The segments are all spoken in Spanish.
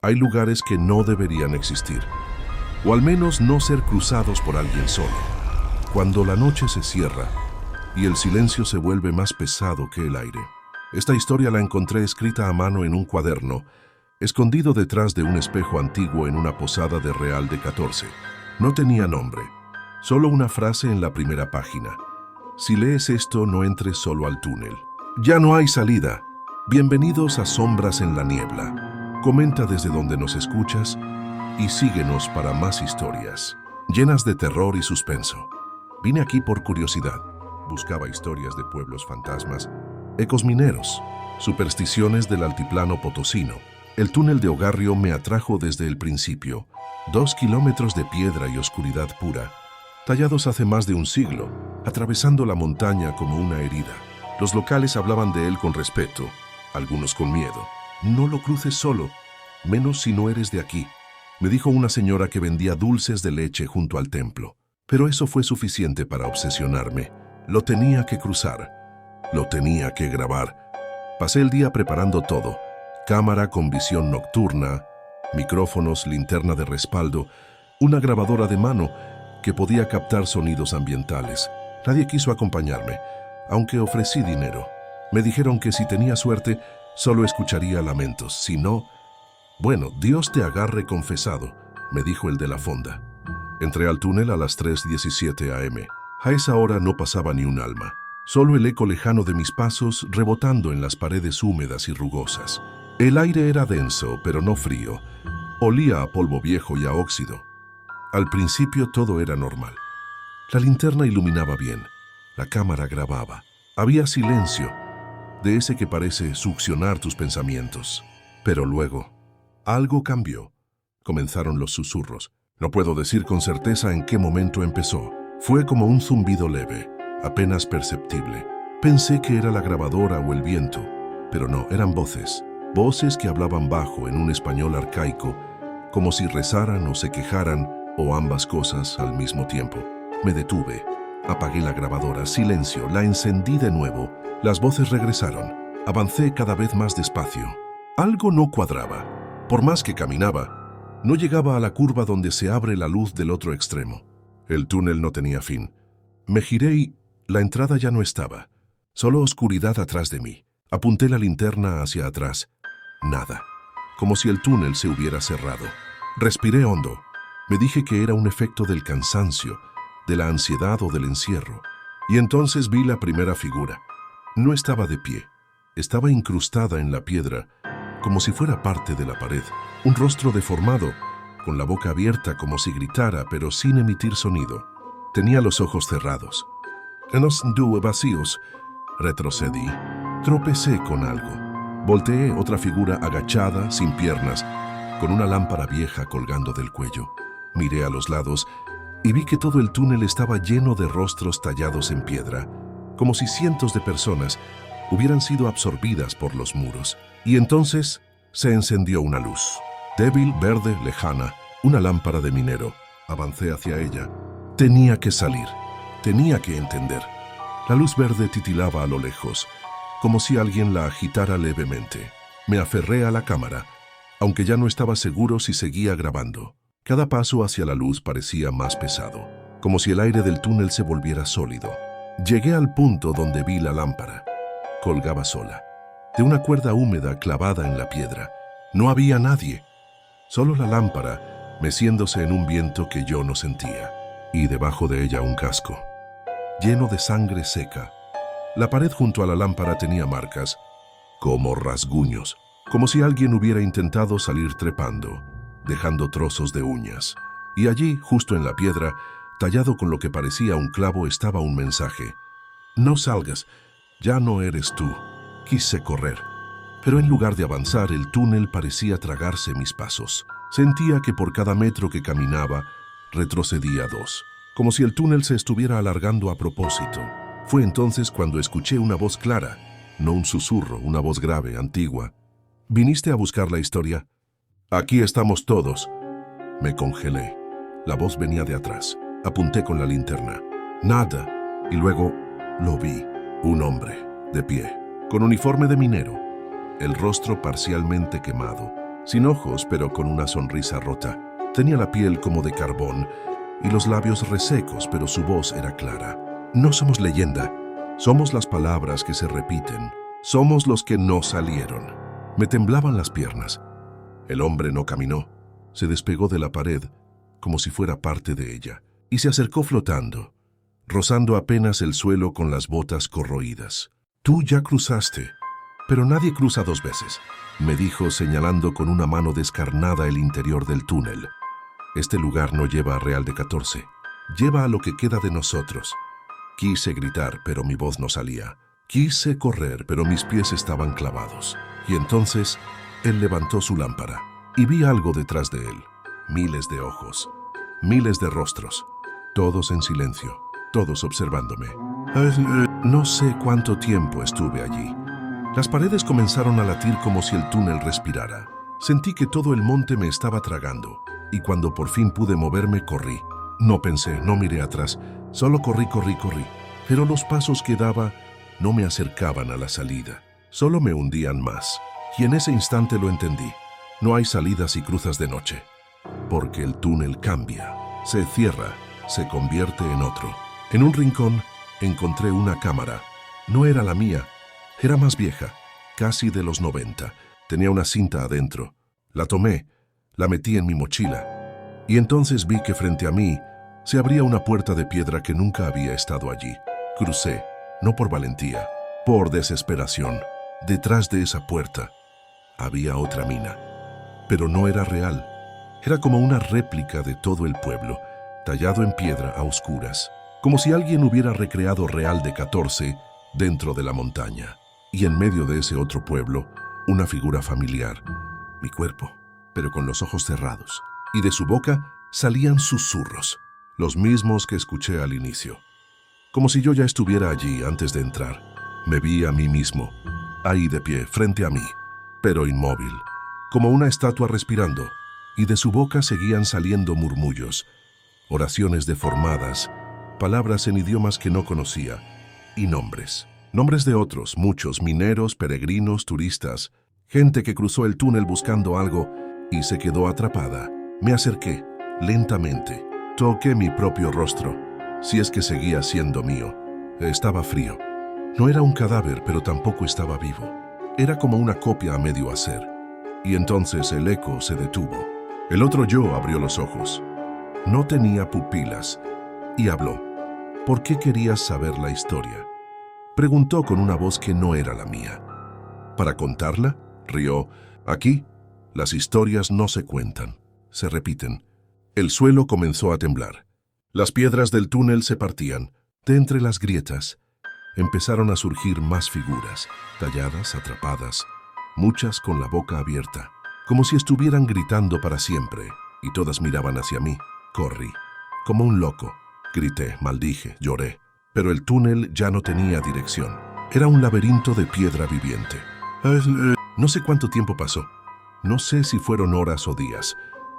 Hay lugares que no deberían existir, o al menos no ser cruzados por alguien solo. Cuando la noche se cierra y el silencio se vuelve más pesado que el aire. Esta historia la encontré escrita a mano en un cuaderno, escondido detrás de un espejo antiguo en una posada de Real de 14. No tenía nombre, solo una frase en la primera página. Si lees esto, no entres solo al túnel. Ya no hay salida. Bienvenidos a Sombras en la Niebla. Comenta desde donde nos escuchas y síguenos para más historias, llenas de terror y suspenso. Vine aquí por curiosidad. Buscaba historias de pueblos fantasmas, ecos mineros, supersticiones del altiplano potosino. El túnel de Ogarrio me atrajo desde el principio. 2 kilómetros de piedra y oscuridad pura, tallados hace más de un siglo, atravesando la montaña como una herida. Los locales hablaban de él con respeto, algunos con miedo. No lo cruces solo, menos si no eres de aquí, me dijo una señora que vendía dulces de leche junto al templo. Pero eso fue suficiente para obsesionarme. Lo tenía que cruzar, lo tenía que grabar. Pasé el día preparando todo: cámara con visión nocturna, micrófonos, linterna de respaldo, una grabadora de mano que podía captar sonidos ambientales. Nadie quiso acompañarme, aunque ofrecí dinero. Me dijeron que si tenía suerte, solo escucharía lamentos. Si no, bueno, Dios te agarre confesado, me dijo el de la fonda. Entré al túnel a las 3:17 am. A esa hora no pasaba ni un alma, solo el eco lejano de mis pasos rebotando en las paredes húmedas y rugosas. El aire era denso, pero no frío. Olía a polvo viejo y a óxido. Al principio todo era normal. La linterna iluminaba bien, la cámara grababa. Había silencio, de ese que parece succionar tus pensamientos. Pero luego, algo cambió. Comenzaron los susurros. No puedo decir con certeza en qué momento empezó. Fue como un zumbido leve, apenas perceptible. Pensé que era la grabadora o el viento, pero no, eran voces. Voces que hablaban bajo en un español arcaico, como si rezaran o se quejaran, o ambas cosas al mismo tiempo. Me detuve. Apagué la grabadora. Silencio. La encendí de nuevo. Las voces regresaron. Avancé cada vez más despacio. Algo no cuadraba. Por más que caminaba, no llegaba a la curva donde se abre la luz del otro extremo. El túnel no tenía fin. Me giré y la entrada ya no estaba. Solo oscuridad atrás de mí. Apunté la linterna hacia atrás. Nada. Como si el túnel se hubiera cerrado. Respiré hondo. Me dije que era un efecto del cansancio, de la ansiedad o del encierro. Y entonces vi la primera figura. No estaba de pie. Estaba incrustada en la piedra, como si fuera parte de la pared. Un rostro deformado, con la boca abierta como si gritara, pero sin emitir sonido. Tenía los ojos cerrados. Los vacíos. Retrocedí. Tropecé con algo. Volteé. Otra figura agachada, sin piernas, con una lámpara vieja colgando del cuello. Miré a los lados y vi que todo el túnel estaba lleno de rostros tallados en piedra, como si cientos de personas hubieran sido absorbidas por los muros. Y entonces se encendió una luz. Débil, verde, lejana, una lámpara de minero. Avancé hacia ella. Tenía que salir. Tenía que entender. La luz verde titilaba a lo lejos, como si alguien la agitara levemente. Me aferré a la cámara, aunque ya no estaba seguro si seguía grabando. Cada paso hacia la luz parecía más pesado, como si el aire del túnel se volviera sólido. Llegué al punto donde vi la lámpara. Colgaba sola, de una cuerda húmeda clavada en la piedra. No había nadie, solo la lámpara meciéndose en un viento que yo no sentía, y debajo de ella un casco, lleno de sangre seca. La pared junto a la lámpara tenía marcas, como rasguños, como si alguien hubiera intentado salir trepando, dejando trozos de uñas. Y allí, justo en la piedra, tallado con lo que parecía un clavo, estaba un mensaje. No salgas, ya no eres tú. Quise correr, pero en lugar de avanzar, el túnel parecía tragarse mis pasos. Sentía que por cada metro que caminaba, retrocedía 2, como si el túnel se estuviera alargando a propósito. Fue entonces cuando escuché una voz clara, no un susurro, una voz grave, antigua. ¿Viniste a buscar la historia? Aquí estamos todos. Me congelé. La voz venía de atrás. Apunté con la linterna. Nada. Y luego lo vi. Un hombre, de pie, con uniforme de minero, el rostro parcialmente quemado, sin ojos pero con una sonrisa rota. Tenía la piel como de carbón y los labios resecos, pero su voz era clara. No somos leyenda, somos las palabras que se repiten, somos los que no salieron. Me temblaban las piernas. El hombre no caminó, se despegó de la pared como si fuera parte de ella y se acercó flotando, rozando apenas el suelo con las botas corroídas. Tú ya cruzaste, pero nadie cruza dos veces, me dijo señalando con una mano descarnada el interior del túnel. Este lugar no lleva a Real de 14, lleva a lo que queda de nosotros. Quise gritar, pero mi voz no salía. Quise correr, pero mis pies estaban clavados. Y entonces, él levantó su lámpara y vi algo detrás de él. Miles de ojos, miles de rostros, todos en silencio, todos observándome. No sé cuánto tiempo estuve allí. Las paredes comenzaron a latir como si el túnel respirara. Sentí que todo el monte me estaba tragando, y cuando por fin pude moverme, corrí. No pensé, no miré atrás, solo corrí. Pero los pasos que daba no me acercaban a la salida, solo me hundían más. Y en ese instante lo entendí. No hay salida si cruzas de noche, porque el túnel cambia, se cierra, se convierte en otro. En un rincón encontré una cámara. No era la mía, era más vieja, casi de los 90. Tenía una cinta adentro. La tomé, la metí en mi mochila, y entonces vi que frente a mí se abría una puerta de piedra que nunca había estado allí. Crucé, no por valentía, por desesperación. Detrás de esa puerta había otra mina, pero no era real. Era como una réplica de todo el pueblo, tallado en piedra a oscuras, como si alguien hubiera recreado Real de 14 dentro de la montaña. Y en medio de ese otro pueblo, una figura familiar, mi cuerpo, pero con los ojos cerrados, y de su boca salían susurros, los mismos que escuché al inicio. Como si yo ya estuviera allí antes de entrar. Me vi a mí mismo, ahí de pie, frente a mí, pero inmóvil, como una estatua respirando, y de su boca seguían saliendo murmullos, oraciones deformadas, palabras en idiomas que no conocía, y nombres. Nombres de otros, muchos, mineros, peregrinos, turistas, gente que cruzó el túnel buscando algo y se quedó atrapada. Me acerqué, lentamente, toqué mi propio rostro, si es que seguía siendo mío. Estaba frío. No era un cadáver, pero tampoco estaba vivo. Era como una copia a medio hacer. Y entonces el eco se detuvo. El otro yo abrió los ojos. No tenía pupilas y habló. ¿Por qué querías saber la historia? Preguntó con una voz que no era la mía. ¿Para contarla? Rió. Aquí, las historias no se cuentan, se repiten. El suelo comenzó a temblar. Las piedras del túnel se partían. De entre las grietas empezaron a surgir más figuras, talladas, atrapadas, muchas con la boca abierta, como si estuvieran gritando para siempre, y todas miraban hacia mí. Corrí, como un loco. Grité, maldije, lloré. Pero el túnel ya no tenía dirección. Era un laberinto de piedra viviente. No sé cuánto tiempo pasó. No sé si fueron horas o días.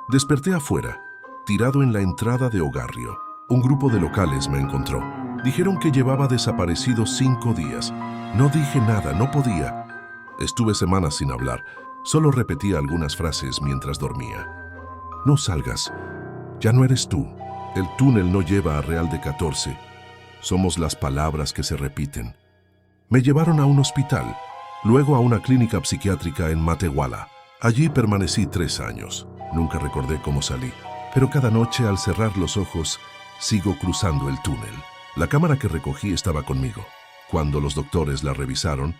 Desperté afuera, tirado en la entrada de Ogarrio. Un grupo de locales me encontró. Dijeron que llevaba desaparecido 5 días. No dije nada, no podía. Estuve semanas sin hablar. Solo repetía algunas frases mientras dormía. No salgas. Ya no eres tú. El túnel no lleva a Real de 14. Somos las palabras que se repiten. Me llevaron a un hospital, luego a una clínica psiquiátrica en Matehuala. Allí permanecí 3 años. Nunca recordé cómo salí. Pero cada noche, al cerrar los ojos, sigo cruzando el túnel. La cámara que recogí estaba conmigo. Cuando los doctores la revisaron,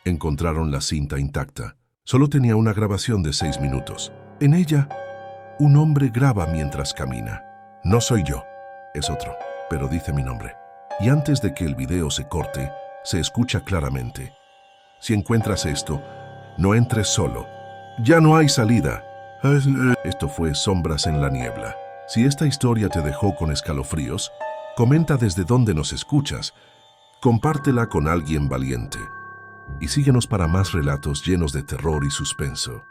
encontraron la cinta intacta. Solo tenía una grabación de 6 minutos. En ella, un hombre graba mientras camina. No soy yo, es otro, pero dice mi nombre. Y antes de que el video se corte, se escucha claramente. Si encuentras esto, no entres solo. Ya no hay salida. Esto fue Sombras en la Niebla. Si esta historia te dejó con escalofríos, comenta desde dónde nos escuchas, compártela con alguien valiente y síguenos para más relatos llenos de terror y suspenso.